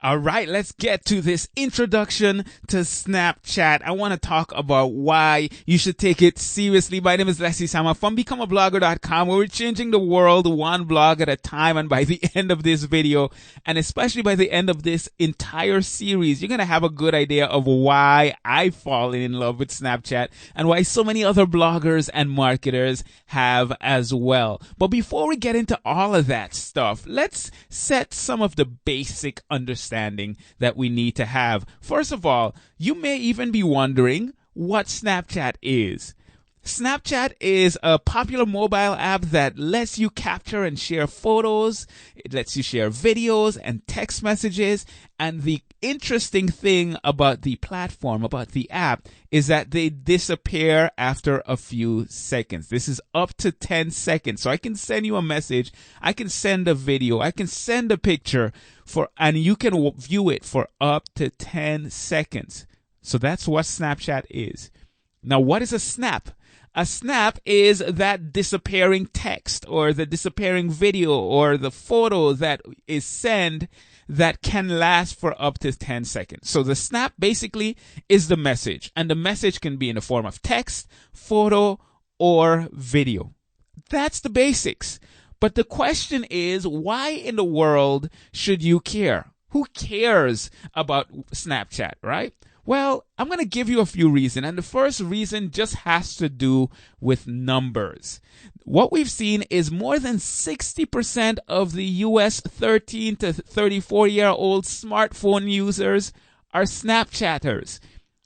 All right, let's get to this introduction to Snapchat. I want to talk about why you should take it seriously. My name is Leslie Sama from becomeablogger.com, where we're changing the world one blog at a time. And by the end of this video, and especially by the end of this entire series, you're going to have a good idea of why I've fallen in love with Snapchat and why so many other bloggers and marketers have as well. But before we get into all of that stuff, let's set some of the basic understanding that we need to have. First of all, you may even be wondering what Snapchat is. Snapchat is a popular mobile app that lets you capture and share photos. It lets you share videos and text messages. And the interesting thing about the platform, about the app, is that they disappear after a few seconds. This is up to 10 seconds. So I can send you a message, I can send a video, I can send a picture, and you can view it for up to 10 seconds. So that's what Snapchat is. Now, what is a snap? A snap is that disappearing text or the disappearing video or the photo that is sent that can last for up to 10 seconds. So the snap basically is the message, and the message can be in the form of text, photo, or video. That's the basics. But the question is, why in the world should you care? Who cares about Snapchat, right? Well, I'm going to give you a few reasons. And the first reason just has to do with numbers. What we've seen is more than 60% of the US 13 to 34-year-old smartphone users are Snapchatters.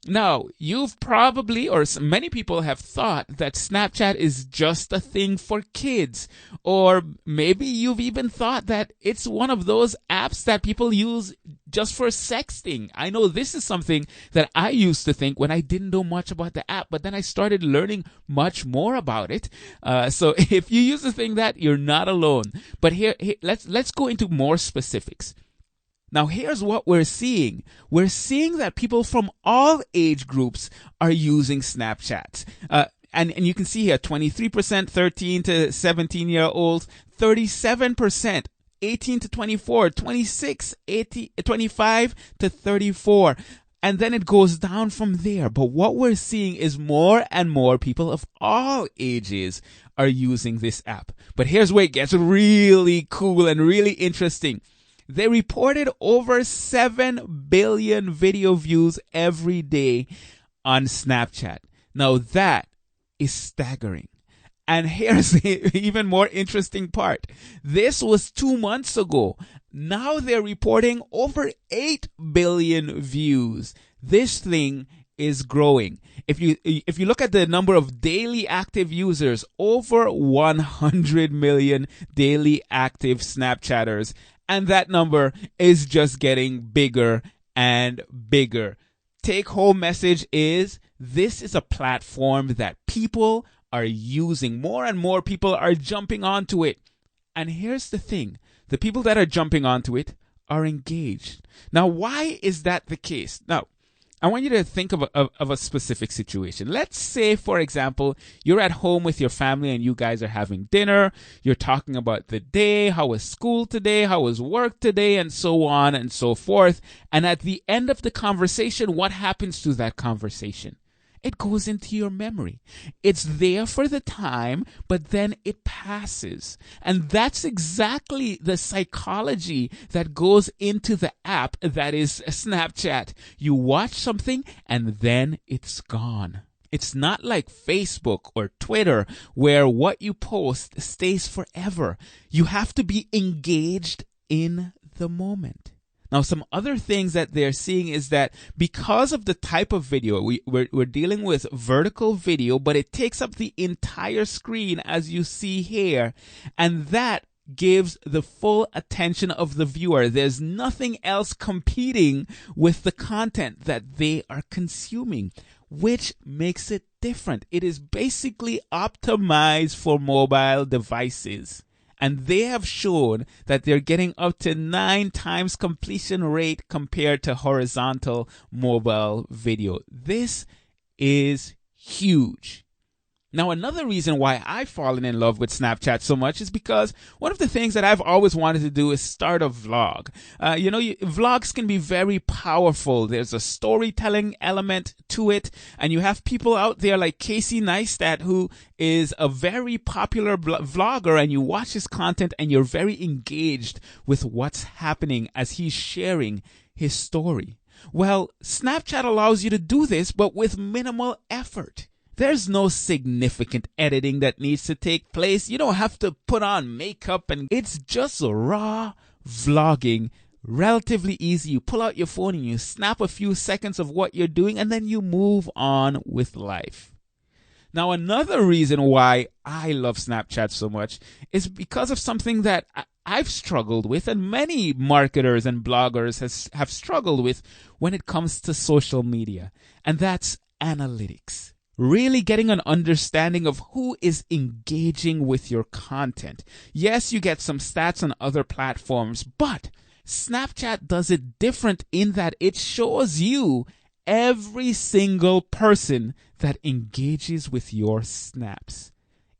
Now, you've probably, or many people have thought that Snapchat is just a thing for kids. Or maybe you've even thought that it's one of those apps that people use just for sexting. I know this is something that I used to think when I didn't know much about the app, but then I started learning much more about it. So if you used to think that, you're not alone. But here let's go into more specifics. Now, here's what we're seeing. We're seeing that people from all age groups are using Snapchat. And you can see here, 23% 13 to 17-year-olds, 37% 18 to 24, 26, 25 to 34. And then it goes down from there. But what we're seeing is more and more people of all ages are using this app. But here's where it gets really cool and really interesting. They reported over 7 billion video views every day on Snapchat. Now that is staggering. And here's the even more interesting part. This was 2 months ago. Now they're reporting over 8 billion views. This thing is growing. If you look at the number of daily active users, over 100 million daily active Snapchatters. And that number is just getting bigger and bigger. Take home message is, this is a platform that people are using. More and more people are jumping onto it. And here's the thing. The people that are jumping onto it are engaged. Now, why is that the case? Now, I want you to think of a specific situation. Let's say, for example, you're at home with your family and you guys are having dinner. You're talking about the day, how was school today, how was work today, and so on and so forth. And at the end of the conversation, what happens to that conversation? It goes into your memory. It's there for the time, but then it passes. And that's exactly the psychology that goes into the app that is Snapchat. You watch something and then it's gone. It's not like Facebook or Twitter where what you post stays forever. You have to be engaged in the moment. Now, some other things that they're seeing is that because of the type of video, we're dealing with vertical video, but it takes up the entire screen as you see here. And that gives the full attention of the viewer. There's nothing else competing with the content that they are consuming, which makes it different. It is basically optimized for mobile devices. And they have shown that they're getting up to 9 times completion rate compared to horizontal mobile video. This is huge. Now, another reason why I've fallen in love with Snapchat so much is because one of the things that I've always wanted to do is start a vlog. Vlogs can be very powerful. There's a storytelling element to it, and you have people out there like Casey Neistat, who is a very popular vlogger, and you watch his content and you're very engaged with what's happening as he's sharing his story. Well, Snapchat allows you to do this, but with minimal effort. There's no significant editing that needs to take place. You don't have to put on makeup, and it's just raw vlogging. Relatively easy. You pull out your phone and you snap a few seconds of what you're doing, and then you move on with life. Now, another reason why I love Snapchat so much is because of something that I've struggled with, and many marketers and bloggers have struggled with when it comes to social media, and that's analytics. Really getting an understanding of who is engaging with your content. Yes, you get some stats on other platforms, but Snapchat does it different in that it shows you every single person that engages with your snaps.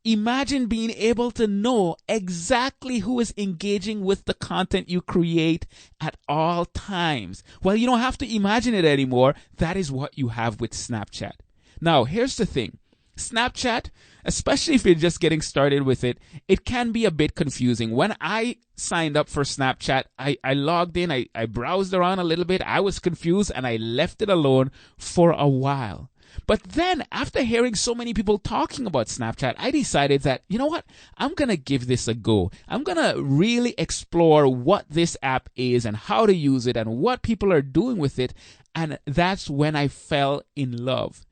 Imagine being able to know exactly who is engaging with the content you create at all times. Well, you don't have to imagine it anymore. That is what you have with Snapchat. Now, here's the thing. Snapchat, especially if you're just getting started with it, it can be a bit confusing. When I signed up for Snapchat, I logged in, I browsed around a little bit, I was confused, and I left it alone for a while. But then, after hearing so many people talking about Snapchat, I decided that, you know what, I'm going to give this a go. I'm going to really explore what this app is and how to use it and what people are doing with it. And that's when I fell in love.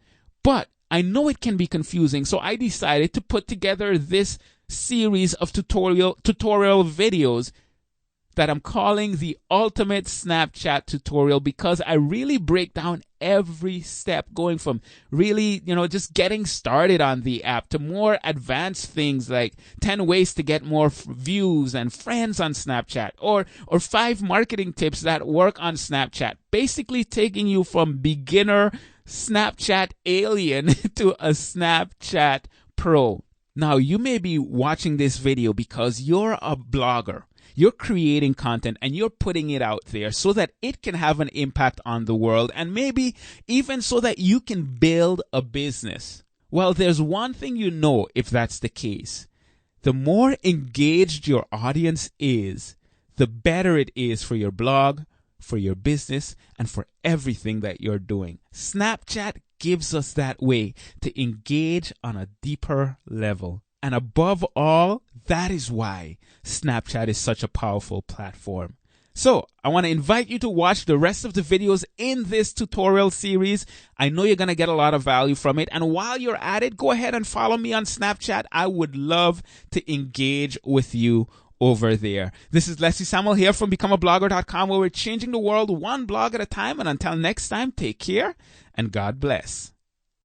But I know it can be confusing, so I decided to put together this series of tutorial videos that I'm calling the Ultimate Snapchat Tutorial, because I really break down every step, going from really, just getting started on the app to more advanced things like 10 ways to get more views and friends on Snapchat, or 5 marketing tips that work on Snapchat. Basically taking you from beginner Snapchat alien to a Snapchat pro. Now, you may be watching this video because you're a blogger. You're creating content and you're putting it out there so that it can have an impact on the world, and maybe even so that you can build a business. Well, there's one thing you know if that's the case. The more engaged your audience is, the better it is for your blog, for your business, and for everything that you're doing. Snapchat gives us that way to engage on a deeper level. And above all, that is why Snapchat is such a powerful platform. So, I want to invite you to watch the rest of the videos in this tutorial series. I know you're going to get a lot of value from it. And while you're at it, go ahead and follow me on Snapchat. I would love to engage with you over there. This is Leslie Samuel here from BecomeAblogger.com, where we're changing the world one blog at a time. And until next time, take care and God bless.